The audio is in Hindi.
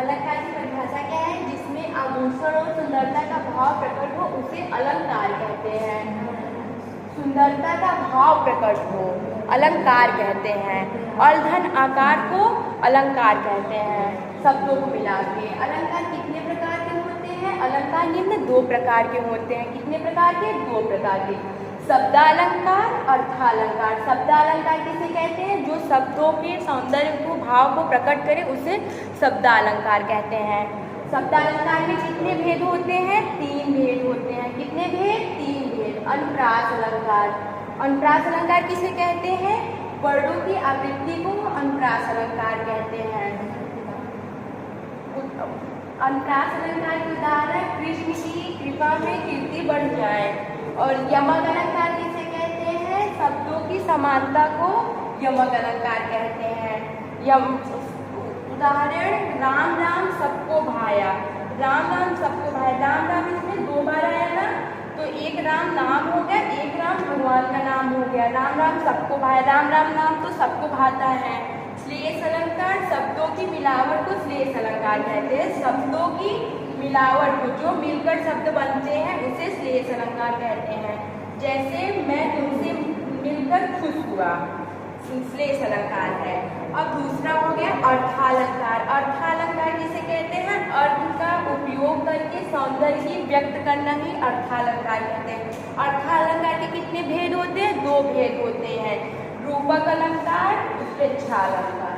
अलंकार की परिभाषा क्या है? जिसमें आभूषण और सुंदरता का भाव प्रकट हो उसे अलंकार कहते हैं। सुंदरता का भाव प्रकट हो अलंकार कहते हैं। और धन आकार को अलंकार कहते हैं। शब्दों को मिला के अलंकार कितने प्रकार के होते हैं? अलंकार निम्न 2 प्रकार के होते हैं। कितने प्रकार के? 2 प्रकार के। शब्दालंकार, अर्थालंकार। शब्दालंकार किसे कहते हैं? जो शब्दों के सौंदर्य को, भाव को प्रकट करे उसे शब्दालंकार कहते हैं। शब्दालंकार में कितने भेद होते हैं? 3 भेद होते हैं। कितने भेद? 3 भेद। अनुप्रास अलंकार। अनुप्रास अलंकार किसे कहते हैं? वर्णों की आवृत्ति को अनुप्रास अलंकार कहते हैं। अनुप्रास अलंकार के उदाहरण कृष्ण की कृपा में कीर्ति बढ़ जाए। और यमक अलंकार किसे कहते हैं? शब्दों की समानता को यमक अलंकार कहते हैं। उदाहरण राम राम सबको भाया। राम राम सबको भाया। राम राम इसमें 2 बार आया ना, तो एक राम नाम हो गया, एक राम भगवान का नाम हो गया। राम राम सबको भाया। राम राम नाम तो सबको भाता है। श्लेष अलंकार शब्दों की मिलावट को श्लेष अलंकार कहते हैं। शब्दों की मिलावट को जो मिलकर शब्द बनते हैं उसे श्लेष अलंकार कहते हैं। जैसे मैं तुमसे मिलकर खुश हुआ, श्लेष अलंकार है। अब दूसरा हो गया अर्थालंकार। अर्थालंकार किसे कहते हैं? अर्थ का उपयोग करके सौंदर्य की व्यक्त करना ही अर्थालंकार कहते हैं। अर्थालंकार के कितने भेद होते हैं? 2 भेद होते हैं। रूपक अलंकार, उपेक्षा अलंकार।